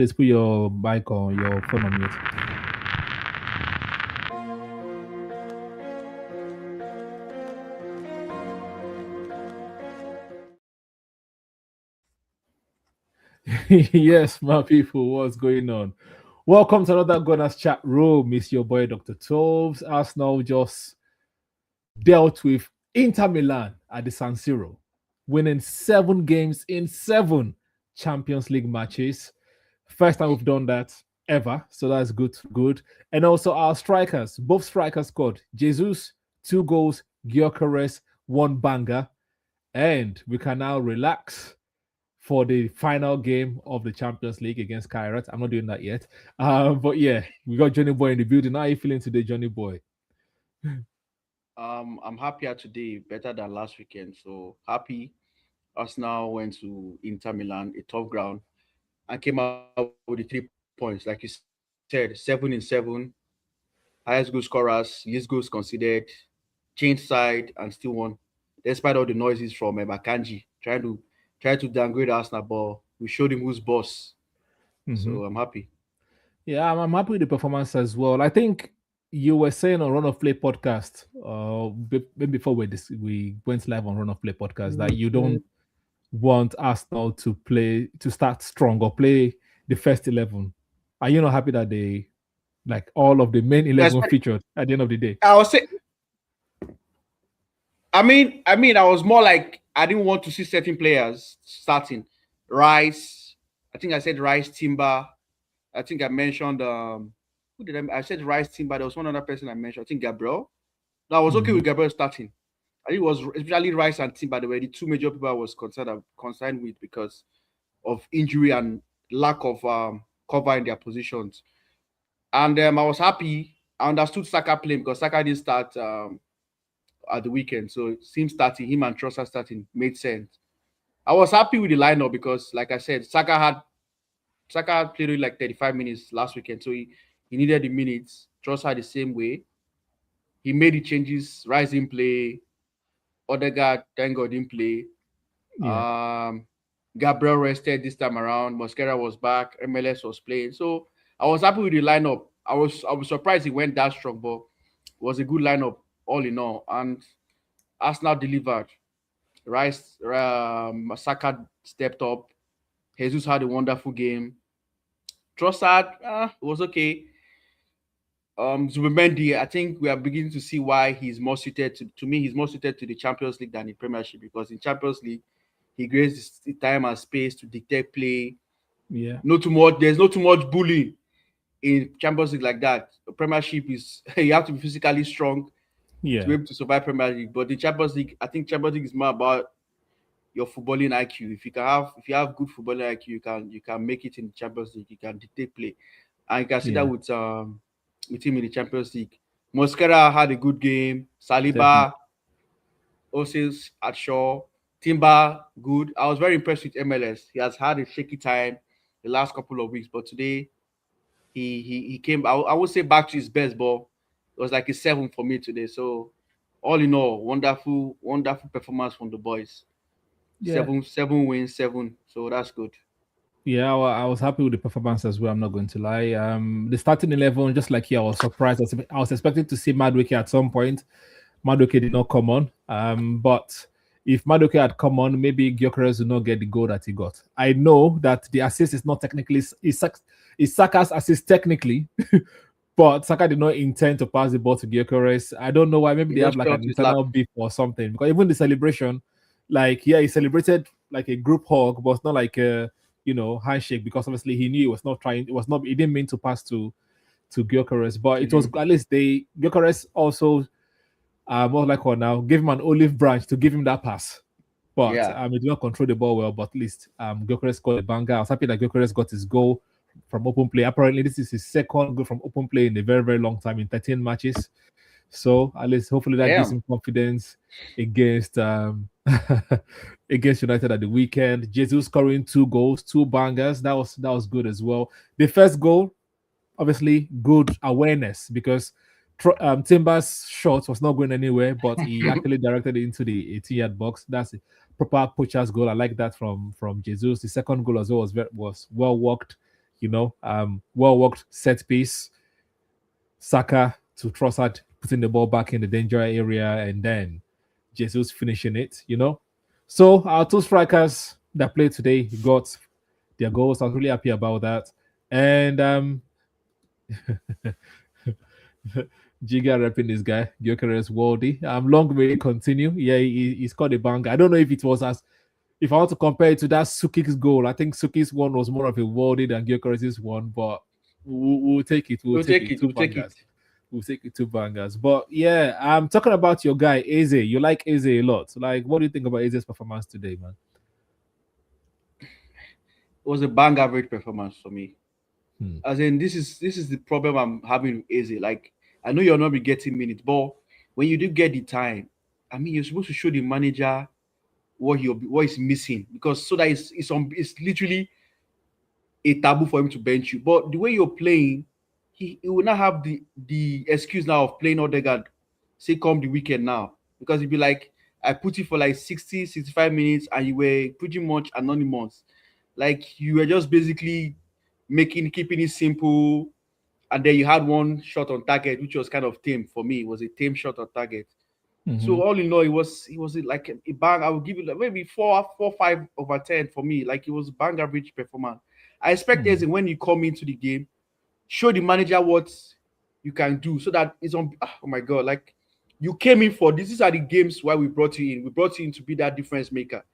Please put your mic on your phone on mute. Yes, my people, what's going on? Welcome to another Gunners Chatroom. It's your boy Dr. Toves. Arsenal just dealt with Inter Milan at the San Siro, winning 7 games in 7 Champions League matches. First time we've done that ever, so that's good, good. And also our strikers, both strikers scored. Jesus, 2 goals, Gyökeres, 1 banger, and we can now relax for the final game of the Champions League against Kairat. I'm not doing that yet. But yeah, we got Johnny Boy in the building. How are you feeling today, Johnny Boy? I'm happier today, better than last weekend. So happy. Arsenal went to Inter Milan, a tough ground, and came out with the 3 points. Like you said, 7 in 7, highest goal scorers, least goals conceded, changed side, and still won. Despite all the noises from Makanji try to downgrade Arsenal, but we showed him who's boss. So Mhm. I'm happy. Yeah, I'm happy with the performance as well. I think you were saying on Run of Play podcast, before we went live on Run of Play podcast, that you don't want Arsenal to start strong or play the first 11. Are you not happy that they like all of the main 11 Especially, featured at the end of the day? I was say, I was more like I didn't want to see certain players starting. Rice, I think I said Rice, Timber. I think I mentioned who did I said Rice, Timber. There was one other person I mentioned. I think Gabriel. No, I was okay Mhm. with Gabriel starting. I think it was especially Rice and Timber. They were the two major people I was concerned with because of injury and lack of cover in their positions. And I was happy. I understood Saka playing because Saka didn't start at the weekend. So him starting, him and Trossard starting made sense. I was happy with the lineup because, like I said, Saka played like 35 minutes last weekend, so he needed the minutes. Trossard the same way. He made the changes. Rice didn't play. Odegaard, thank God, didn't play. Yeah. Um, Gabriel rested this time around. Mosquera was back. MLS was playing. So I was happy with the lineup. I was surprised he went that strong, but it was a good lineup all in all. And Arsenal delivered. Rice, Saka stepped up. Jesus had a wonderful game. Trossard, it was okay. Zubimendi, I think we are beginning to see why he's more suited to me. He's more suited to the Champions League than the Premiership because in Champions League he creates the time and space to dictate play. Yeah. Not too much. There's not too much bullying in Champions League like that. Premiership is you have to be physically strong to be Yeah. able to survive Premier League. But the Champions League, I think Champions League is more about your footballing IQ. If you have good footballing IQ, you can make it in the Champions League. You can dictate play, and you can see that Yeah. with him in the Champions League. Mosquera had a good game. Definitely. Saliba, Osis at Shaw, Timber good. I was very impressed with MLS. He has had a shaky time the last couple of weeks, but today he came. I would say back to his best, but it was like a 7 for me today. So all in all, wonderful performance from the boys. Yeah. Seven wins, 7. So that's good. Yeah, I was happy with the performance as well. I'm not going to lie. The starting 11, just like you, I was surprised. I was expecting to see Madueke at some point. Madueke did not come on. But if Madueke had come on, maybe Gyökeres would not get the goal that he got. I know that the assist is not technically is Saka's assist technically, but Saka did not intend to pass the ball to Gyökeres. I don't know why. Maybe He they have just like felt an his lap. internal beef or something. Because even the celebration, like yeah, he celebrated like a group hug, but it's not like a handshake because obviously he knew he was not trying. It was not. He didn't mean to pass to Gyökeres, but To it was him. at least they Gyökeres also what like what now gave him an olive branch to give him that pass. But Yeah. he did not control the ball well. But at least Gyökeres got a banger. I was happy that Gyökeres got his goal from open play. Apparently, this is his second goal from open play in a very very long time in 13 matches. So at least hopefully that gives Damn. him confidence against against United at the weekend. Jesus scoring 2 goals, 2 bangers. That was good as well. The first goal, obviously, good awareness because Timber's shot was not going anywhere, but he actually directed it into the 18-yard box. That's a proper poacher's goal. I like that from Jesus. The second goal as well was well worked. well worked set piece, Saka to Trossard putting the ball back in the danger area, and then Jesus finishing it. So our two strikers that played today got their goals. I was really happy about that. And Giga repping this guy, Gyökeres Worldy. Long may it continue. Yeah, he scored a bang. I don't know if it was as if I want to compare it to that Sukik's goal. I think Sukik's one was more of a Worldy than Gyökeres' one, but we'll take it. We'll take it. Two We'll take it. bangers. We'll take it two bangers. But yeah, I'm talking about your guy, Eze. You like Eze a lot. Like, what do you think about Eze's performance today, man? It was a bang average performance for me. Hmm. As in, this is the problem I'm having with Eze. Like, I know you're not be getting minutes, but when you do get the time, I mean, you're supposed to show the manager what he's missing, because so that it's literally a taboo for him to bench you. But the way you're playing, he will not have the excuse now of playing Odegaard, say come the weekend now, because he'd be like, I put you for like 60, 65 minutes and you were pretty much anonymous. Like, you were just basically keeping it simple, and then you had one shot on target, which was kind of tame for me. It was a tame shot on target. Mhm. So all in all, it was like a bang. I would give it like maybe 4, 5 over 10 for me. Like, it was bang average performance. I expect as when you come into the game, show the manager what you can do, so that it's on. Oh my god! Like, you came in for this. These are the games why we brought you in. We brought you in to be that difference maker.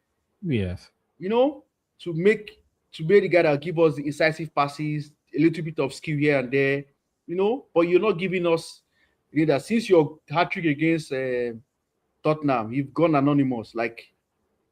Yes. To be the guy that give us the incisive passes, a little bit of skill here and there. But you're not giving us that. Since your hat trick against Tottenham, you've gone anonymous. Like,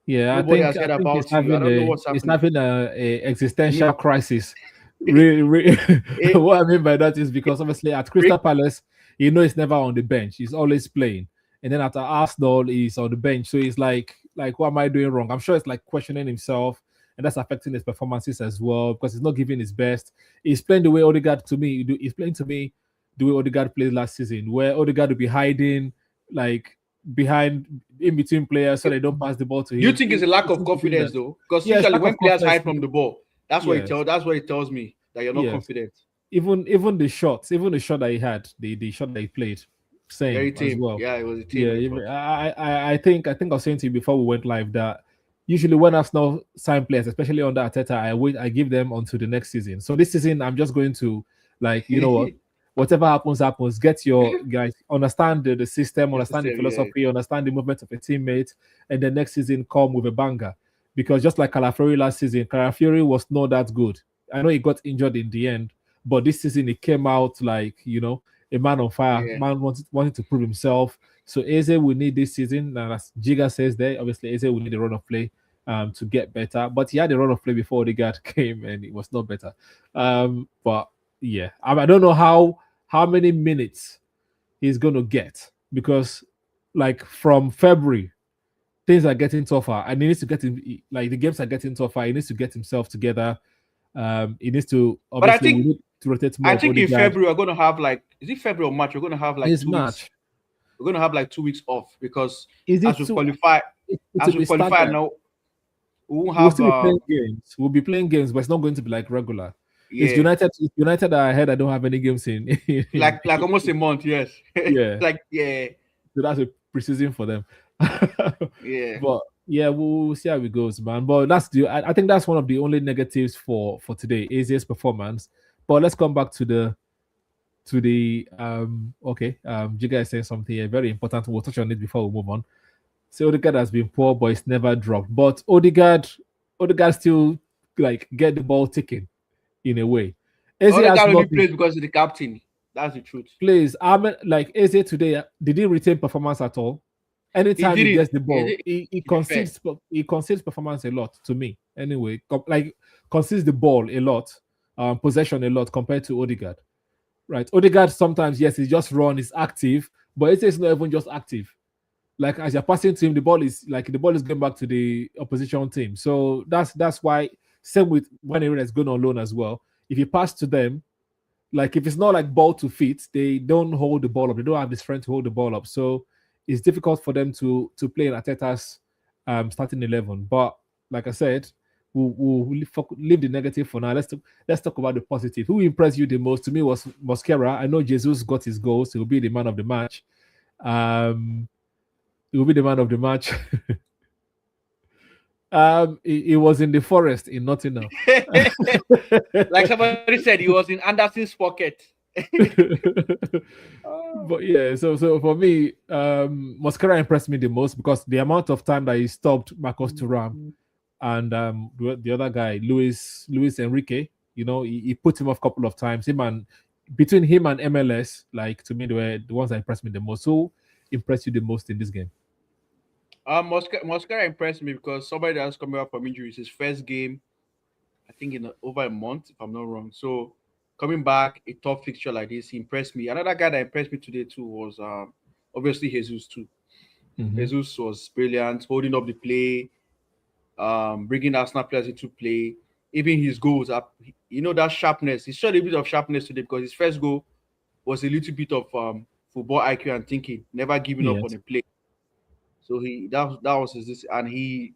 Yeah, nobody has I heard think about you. I don't know what's it's happening. having a existential crisis. Really, Eh, what I mean by that is because obviously at Crystal Palace, he's never on the bench. He's always playing, and then at Arsenal, he's on the bench. So he's like, what am I doing wrong? I'm sure it's like questioning himself, and that's affecting his performances as well because he's not giving his best. He's playing the way Odegaard to me. He's playing to me the way Odegaard played last season, where Odegaard would be hiding like behind in between players so they don't pass the ball to Do you him. think it's a lack of confidence though? Because Yeah, it's usually lack when of players confidence. hide from the ball, that's what Yes. it tells me that you're not Yes. confident. Even the shots, even the shot that he had, the shot that he played, same Very as team. well. Yeah, it was a team Yeah, effort. I think I was saying to you before we went live that usually when Arsenal sign players, especially under Arteta, I give them onto the next season. So this season I'm just going to like whatever happens. Get your guys understand the system, It's the understand the same, yeah. philosophy, understand the movement of a teammate, and the next season come with a banger. Because just like Calafiori last season, Calafiori was not that good. I know he got injured in the end, but this season he came out like a man on fire. Yeah. Man wanted to prove himself. So Eze will need this season, and as Giga says there, obviously Eze will need a run of play to get better. But he had a run of play before Odegaard came, and it was not better. But yeah, I don't know how many minutes he's going to get because, like from February, things are getting tougher, and he needs to get him like the games are getting tougher. He needs to get himself together. He needs to But I obviously we need to rotate more I of think in Odegaard. February we're gonna have like, is it February or March? We're gonna have like His 2 weeks. match We're gonna have like 2 weeks off because is it as we too? qualify, It will be staggered. now, we won't We'll have still be playing games. We'll be playing games, but it's not going to be like regular. It's yeah, United. It's United that I heard I don't have any games in. like almost a month, yes. Yeah. Like yeah, So that's a preseason for them. yeah. But yeah, we'll see how it goes, man. But I think that's one of the only negatives for today, Aze's performance. But let's come back to the okay. Jiga is saying something here, very important. We'll touch on it before we move on. So Odegaard has been poor, but it's never dropped. But Odegaard still like get the ball ticking in a way. Eze has Odegaard only not been plays because he's the captain. That's the truth. plays. I mean, like Eze today, did he retain performance at all? Anytime he didn't. gets the ball, He he to be fair. concedes performance a lot to me. Anyway, like concedes the ball a lot, possession a lot compared to Odegaard. Right, Odegaard sometimes yes, he just run, he's active, but it's not even just active. Like as you're passing to him, the ball is going back to the opposition team. So that's why same with when is going on loan as well. If you pass to them, like if it's not like ball to feet, they don't hold the ball up. They don't have the strength to hold the ball up. So it's difficult for them to play in Arteta's starting 11. But like I said, we'll leave the negative for now. Let's talk about the positive. Who impressed you the most? To me was Mosquera. I know Jesus got his goals. He'll be the man of the match. He will be the man of the match. He was in the forest in Nottingham. Like somebody said, he was in Anderson's pocket. But yeah, so for me, Mosquera impressed me the most because the amount of time that he stopped Marcos Thuram and the other guy, Luis Enrique, he put him off a couple of times. Between him and MLS, like to me, they were the ones that impressed me the most. Who impressed you the most in this game? Mosquera impressed me because somebody that's coming back from injury is his first game, I think in over a month, if I'm not wrong. So coming back, a tough fixture like this, he impressed me. Another guy that impressed me today too was obviously Jesus too. Mhm. Jesus was brilliant, holding up the play, bringing Arsenal players into play. Even his goals up, that sharpness. He showed a bit of sharpness today because his first goal was a little bit of football IQ and thinking, never giving up on Yes. a play. So that was his, and he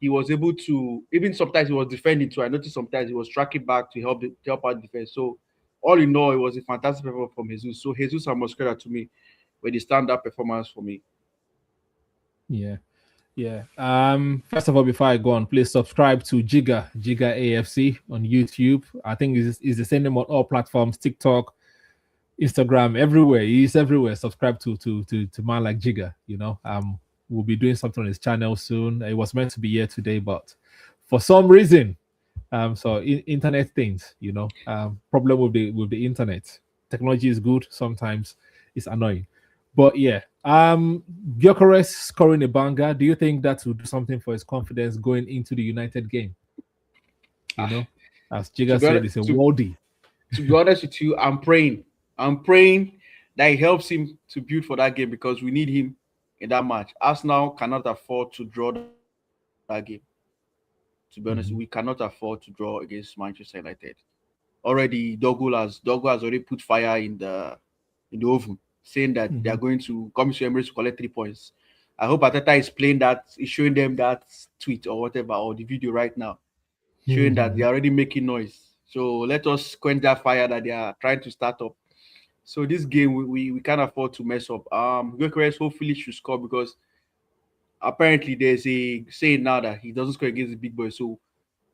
was able to, even sometimes he was defending too. I noticed sometimes he was tracking back to help out defense. So all in all, it was a fantastic performance from Jesus. So Jesus and Mosquera to me were the standout performance for me. Yeah. Yeah. First of all, before I go on, please subscribe to Giga AFC on YouTube. I think it's the same name on all platforms, TikTok, Instagram, everywhere. He's everywhere. Subscribe to man like Giga. We'll be doing something on his channel soon. It was meant to be here today, but for some reason, internet things, problem with the internet. Technology is good, sometimes it's annoying. But yeah, Gyökeres scoring a banger. Do you think that will do something for his confidence going into the United game? As To Jiga be said, honest, it's a worldie. to be honest with you, I'm praying. I'm praying that it helps him to build for that game because we need him in that match. Arsenal cannot afford to draw that game. To be honest, we Mhm. cannot afford to draw against Manchester United. Already, Dogu has already put fire in the oven, saying that they are Mhm. going to come to Emirates to collect 3 points. I hope Ateta is playing that, is showing them that tweet or whatever, or the video right now, showing that they're already making noise. So let us quench that fire that they are trying to start up. So this game, we can't afford to mess up. Gyökeres hopefully should score because apparently there's a saying now that he doesn't score against the big boys. So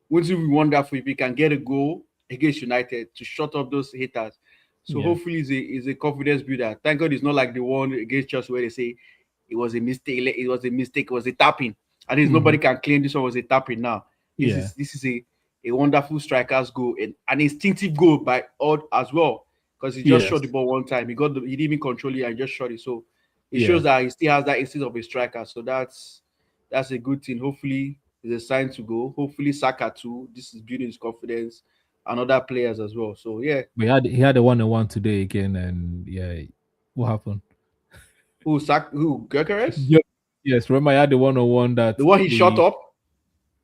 wouldn't it be wonderful if he can get a goal against United to shut up those haters? So Yeah. hopefully it's a confidence builder. Thank God it's not like the one against Chelsea where they say it was a mistake, it was a tapping. At least nobody Mhm. can claim this one was a tapping now. This Yeah. is this is a wonderful striker's goal and an instinctive goal by Odd as well. Because he just shot the Yes. ball one time. He didn't even control it and just shot it. So it Yeah. shows that he still has that instinct of a striker. So that's a good thing. Hopefully it's a sign to go. Hopefully Saka too. This is building his confidence and other players as well. So yeah. He had a 1-on-1 today again, and yeah, what happened? Who Gyökeres? Yeah. Yes, remember I had the 1-on-1 that The one he shot we. up.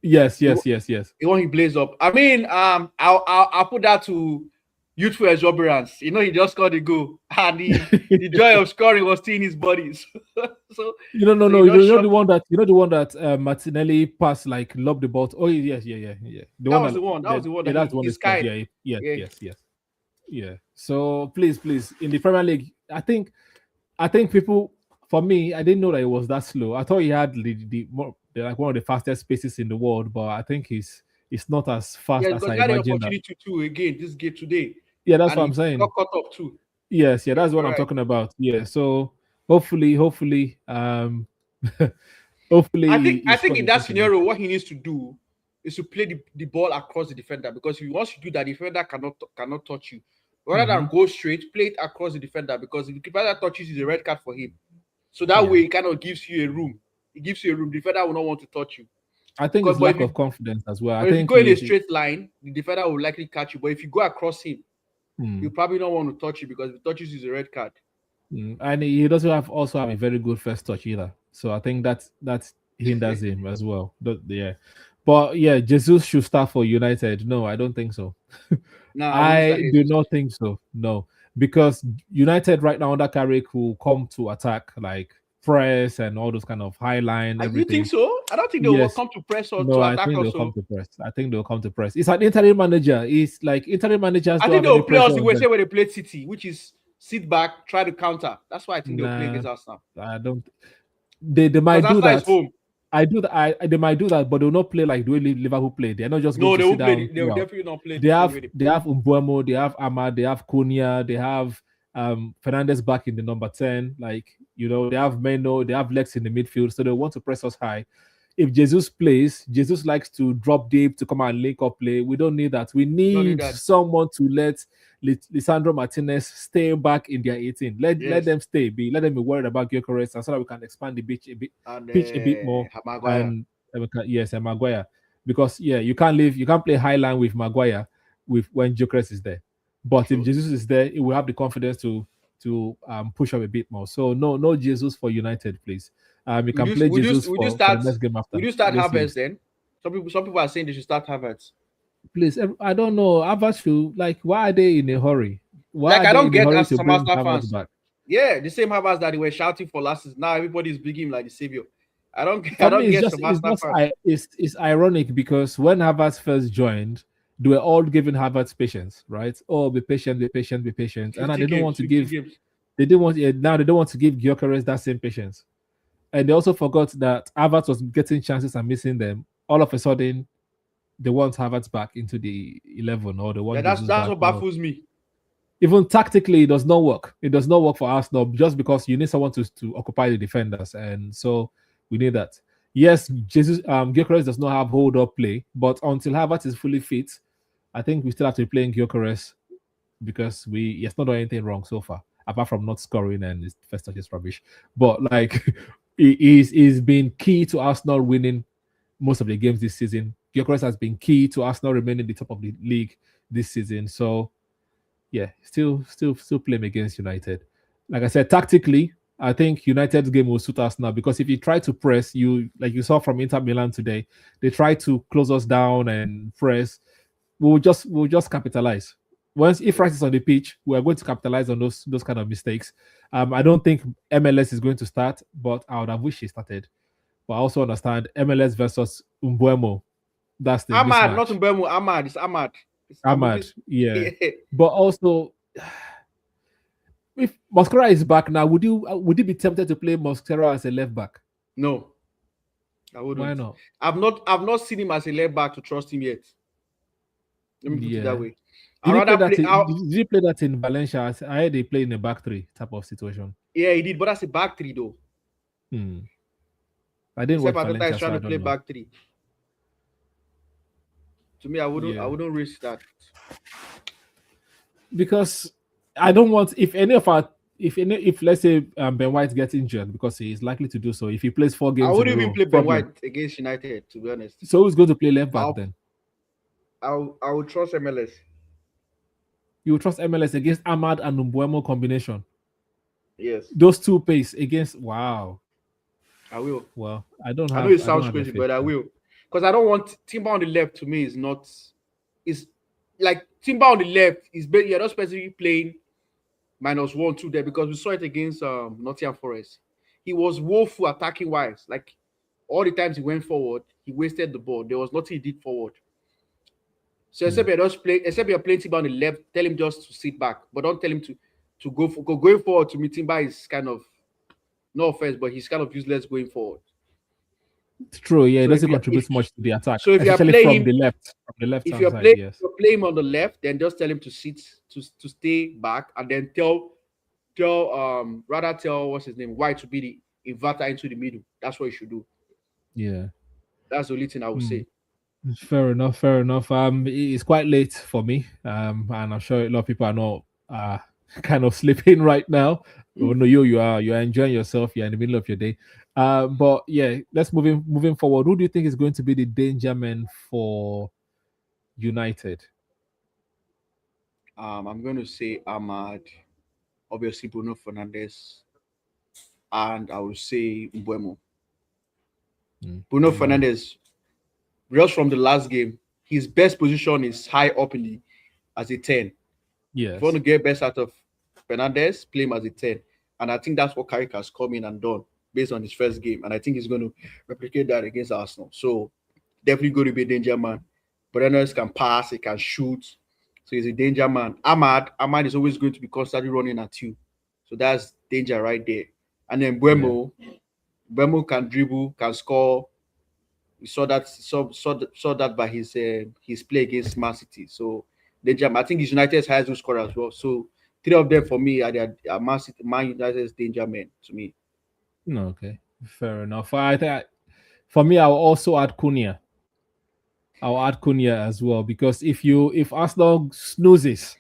Yes, The, yes, yes, yes. the one he blazed up. I mean, I'll put that to youthful exuberance. He just scored the goal, and the joy of scoring was still in his body. So, No, so no. he You know, just you know shot. the one that you know the one that Martinelli passed, like lobbed the ball. Oh yes, yeah. The That one was the one. That was the one that that's the one he they scored. skied. Yeah, yes, Yeah. yes, yes, yeah. So please, in the Premier League, I think people, for me, I didn't know that it was that slow. I thought he had like one of the fastest paces in the world, but I think he's not as fast Yeah, as because I he had the imagined that. opportunity to again this game today, Yeah, that's and what I'm he got saying. caught up too. Yes, yeah, Yeah, that's what you're I'm right. talking about. Yeah, so hopefully, hopefully I he think scores in that against scenario, United. what he needs to do is to play the ball across the defender because if he wants to do that, the defender cannot touch you. Rather Mm-hmm. than go straight, play it across the defender because if the defender touches, is a red card for him. So that way, Yeah. it kind of gives you a room. It gives you a room. The defender will not want to touch you. I think Because it's lack of confidence as well. I but if you think go in a he straight line, the defender will likely catch you. But if you go across him, hmm. he'll probably not want to touch you because if he touches you, is a red card. And he doesn't also have a very good first touch either. So I think that hinders him as well. Yeah. But yeah, Jesus should start for United. No, I don't think so. Nah, I won't start I do Jesus. not think so. No, because United right now under Carrick will come to attack like press and all those kind of high line. You think Everything. so? I don't think they will come to press or No, to I attack think us. they'll come to press. I think they'll come to press. It's an interim manager. It's like interim managers I don't think have any they'll play pressure us the on way them. say where they played City, which is sit back, try to counter. That's why I think they'll play Nah, against us now. I don't. They might Because do Arsenal is that. home. I do that. They might do that, but they'll not play like the way Liverpool play. They're not just going No, to they sit won't play. down. They will definitely not play They the have same way they play. they have Umbuemo, they have Ahmad, they have Cunha, they have Fernandez back in the number 10. Like, they have Meno, they have Lex in the midfield, so they want to press us high. If Jesus plays, Jesus likes to drop deep to come and link up play. We don't need that. We need someone to let Lisandro Martinez stay back in their 18. Let them stay. Let them be worried about Gyökeres, and so that we can expand the pitch a bit more. Maguire. And Maguire. Because you can't play high line with Maguire when Gyökeres is there. But if Jesus is there, he will have the confidence to push up a bit more. So no Jesus for United, please. You can play Jesus for the next game after. Would you start Havertz then? Some people are saying they should start Havertz. Please, I don't know. Havertz should, why are they in a hurry? Why I don't get as to some bring Arsenal Havertz fans back? Yeah, the same Havertz that they were shouting for last season. Now everybody's big him like the savior. I don't get some Arsenal fans. It's ironic because when Havertz first joined, they were all giving Havertz patience, right? Oh, be patient, be patient, be patient. And now they don't want to give. They didn't want. Now they don't want to give Gyökeres that same patience. And they also forgot that Havertz was getting chances and missing them. All of a sudden, they want Havertz back into the 11, or they want. That's what baffles me. Even tactically, it does not work. It does not work for Arsenal just because you need someone to occupy the defenders, and so we need that. Yes, Gyökeres does not have hold-up play, but until Havertz is fully fit, I think we still have to be playing Gyökeres because he has not done anything wrong so far, apart from not scoring and his first touch is rubbish. But he's been key to Arsenal winning most of the games this season. Gyökeres has been key to Arsenal remaining the top of the league this season. So yeah, still playing against United. Like I said, tactically, I think United's game will suit us now because if you try to press, like you saw from Inter Milan today, they try to close us down and press. We'll just capitalize. If Rice is on the pitch, we are going to capitalize on those kind of mistakes. I don't think MLS is going to start, but I would have wished he started. But I also understand MLS versus Umbuemo. That's the Ahmad, mismatch. not Umbuemo. Ahmad. It's Ahmad. Ahmad, yeah. But also, if Mosquera is back now, would you be tempted to play Mosquera as a left back? No, I wouldn't. Why not? I've not seen him as a left back to trust him yet. Let me put it that way. Did he play that in Valencia? I heard they play in a back three type of situation. Yeah, he did, but that's a back three though. I didn't watch Valencia. He's trying to play back three. To me, I wouldn't risk that. Because I don't want if let's say Ben White gets injured, because he is likely to do so if he plays 4 games. I wouldn't even play Ben White against United, to be honest. So who's going to play left back then? I would trust MLS. You would trust MLS against Ahmad and Umbuemo combination? Yes. Those two pace against I will. Well, I know it sounds crazy, but I will. Because I don't want Timber on the left. To me, is like Timber on the left is you're not specifically playing -1-2 there, because we saw it against Nottingham Forest. He was woeful attacking wise. Like all the times he went forward, he wasted the ball. There was nothing he did forward. So except you're playing Timber on the left, tell him just to sit back, but don't tell him to go going forward. To me, Timber is kind of, no offense, but he's kind of useless going forward. It's true, yeah, it doesn't contribute much to the attack. So if you're playing from the left if you're playing him on the left, then just tell him to sit, to stay back, and then tell what's his name, White, to be the inverter into the middle. That's what you should do. Yeah, that's the only thing I would say. Fair enough. It's quite late for me, and I'm sure a lot of people are not kind of sleeping right now. Oh no, you are enjoying yourself. You're in the middle of your day. But yeah, let's moving forward. Who do you think is going to be the danger man for United? I'm going to say Ahmad, obviously Bruno Fernandes, and I will say Umbuemo. Bruno Fernandes, just from the last game, his best position is high up as a 10. Yes. If you want to get best out of Fernandes, play him as a 10. And I think that's what Carrick has come in and done. based on his first game, and I think he's going to replicate that against Arsenal. So definitely going to be a danger man. But can pass, he can shoot, so he's a danger man. Ahmad is always going to be constantly running at you, so that's danger right there. And then Buemo can dribble, can score. We saw that by his play against Man City. So danger. I think he's United's highest goal scorer as well. So three of them for me are Man United's danger men to me. No, okay, fair enough. I think for me, I'll also add Cunha. I'll add Cunha as well because if Arsenal snoozes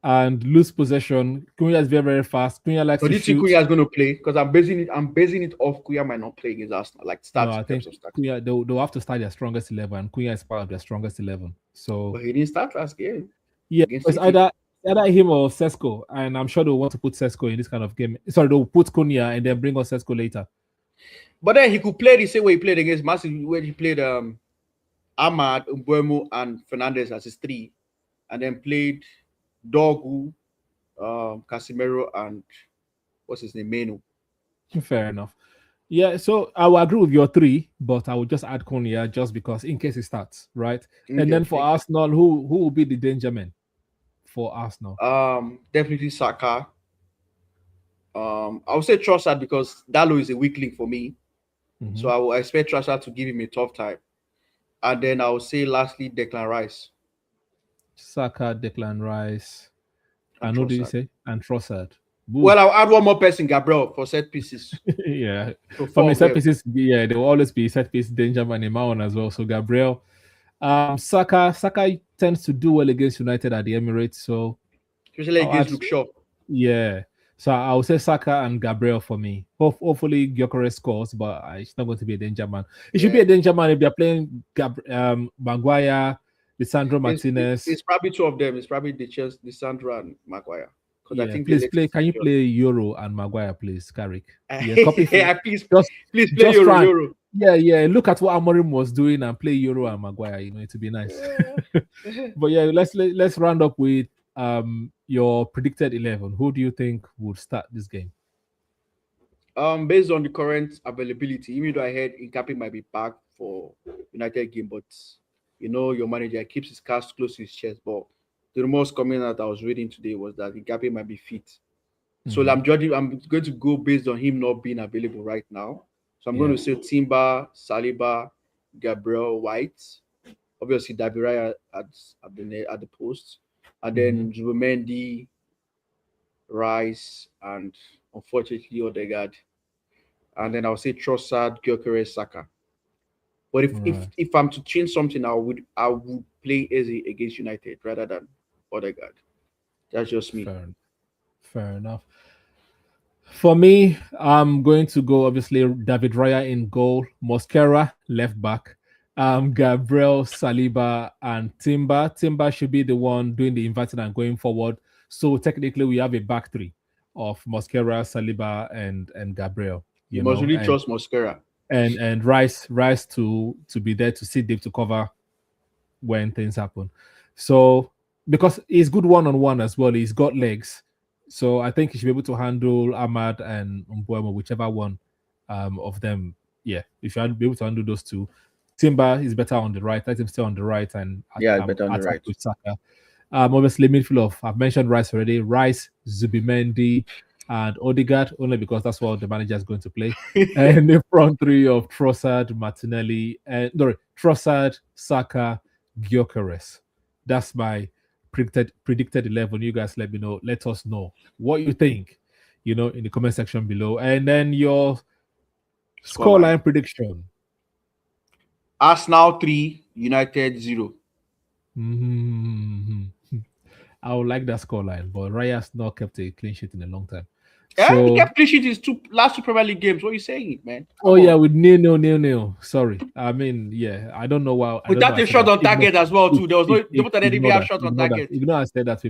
and lose possession, Cunha is very very fast. Cunha likes So to do you think shoot. Cunha is going to play? Because I'm basing it off Cunha might not play against Arsenal. Like start. No, I think Cunha they'll have to start their strongest 11, and Cunha is part of their strongest 11. So, but he didn't start last game. Yeah, it's either him or Sesko, and I'm sure they'll want to put Sesko in this kind of game. Sorry, they'll put Cunha and then bring on Sesko later. But then he could play the same way he played against Man City, where he played Ahmad, Mbeumo, and Fernandes as his three, and then played Dogu, Casemiro, and what's his name, Meno. Fair enough. Yeah, so I will agree with your three, but I will just add Cunha just because in case he starts, right? Okay, and then for Arsenal, who will be the danger man for Arsenal? Definitely Saka. I would say Trossard because Dalot is a weak link for me. Mm-hmm. So I will expect Trossard to give him a tough time. And then I will say lastly Declan Rice. Saka, Declan Rice. And who did you say? And Trossard. Ooh. Well, I'll add one more person, Gabriel, for set pieces. Yeah. For me, set pieces, yeah, there will always be set piece danger man in my own as well. So Gabriel. Saka tends to do well against United at the Emirates. So especially against Luke Shaw. Yeah. So I would say Saka and Gabriel for me. Hopefully Gyökeres scores, but it's not going to be a danger man. It should be a danger man if they're playing Maguire, Lisandro Martinez. It's probably two of them. It's probably Lisandro and Maguire. Yeah, I think please can you play Euro and Maguire, please, Carrick? Yeah, please play Euro. Yeah. Look at what Amorim was doing and play Euro and Maguire. You know, it would be nice. But yeah, let's round up with your predicted 11. Who do you think would start this game? Based on the current availability, even though I heard Nkappi might be back for United game, but you know your manager keeps his cards close to his chest. But the rumors coming out I was reading today was that Nkappi might be fit. Mm-hmm. So I'm going to go based on him not being available right now. So I'm going to say Timber, Saliba, Gabriel, White, obviously David Raya at the post, and then Zubimendi, Rice, and unfortunately Odegaard. And then I'll say Trossard, Gyökeres, Saka. But if I'm to change something, I would play Eze against United rather than Odegaard. That's just me. Fair enough. For me, I'm going to go obviously David Raya in goal, Mosquera left back, Gabriel, Saliba, and Timber. Timber should be the one doing the inverting and going forward. So technically, we have a back three of Mosquera, Saliba, and Gabriel. You must really trust Mosquera. And Rice to be there to sit deep to cover when things happen. So because he's good one-on-one as well, he's got legs. So I think he should be able to handle Ahmad and Mbeumo, whichever one of them. Yeah, if you be able to handle those two. Timber is better on the right. Let him stay on the right and better on the right with Saka. Obviously midfield I've mentioned Rice already. Rice, Zubimendi, and Odegaard, only because that's what the manager is going to play. And the front three of Trossard, Martinelli, Trossard, Saka, Gyökeres. That's my predicted 11. You guys let us know what you think, in the comment section below. And then your scoreline prediction. Arsenal 3, United 0. I would like that scoreline, but Raya's not kept a clean sheet in a long time. Yeah, he kept clean sheet his last two Premier League games. What are you saying, man? With nil. Sorry. I mean, yeah, I don't know why. Without a shot on target as well, too. There was no shot on target. Ignore I said that,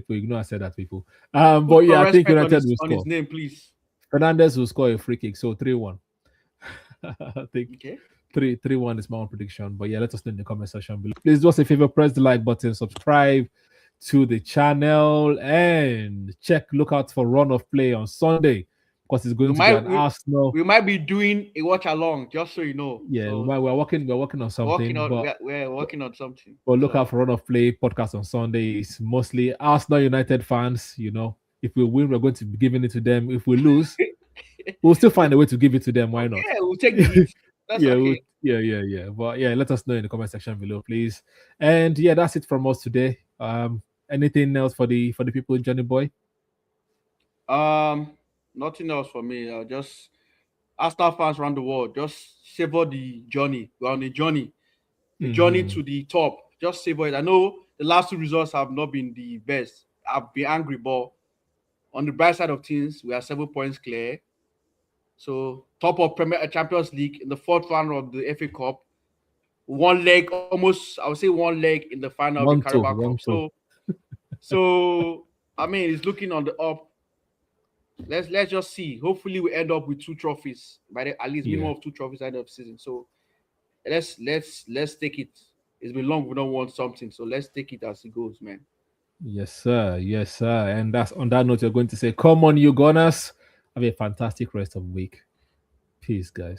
people. But yeah, I think United will score. On his name, please. Fernandes will score a free kick, so 3-1. I think 3-1 is my own prediction. But yeah, let us know in the comment section below. Please do us a favor, press the like button, subscribe to the channel, and look out for Run of Play on Sunday. because it's going to be an Arsenal. We might be doing a watch along, just so you know. Yeah, so we're working on something. We're working on something. But look out for Run of Play podcast on Sunday. It's mostly Arsenal United fans. If we win, we're going to be giving it to them. If we lose, we'll still find a way to give it to them. Why not? Yeah, we'll take the hit. That's okay. Yeah. But yeah, let us know in the comment section below, please. And yeah, that's it from us today. Anything else for the people, Johnny Boy? Nothing else for me. Just Arsenal fans around the world, just savor the journey. We're on a journey, journey to the top. Just savor it. I know the last two results have not been the best. I've been angry, but on the bright side of things, we are 7 points clear. So top of Champions League in the fourth round of the FA Cup, one leg, almost I would say one leg in the final of the Carabao Cup. So I mean, it's looking on the up. Let's just see. Hopefully, we end up with 2 trophies at least minimum of 2 trophies at the end of the season. So let's take it. It's been long we don't want something, so let's take it as it goes, man. Yes, sir. And that's on that note, you're going to say, "Come on, you Gunners! Have a fantastic rest of the week. Peace, guys."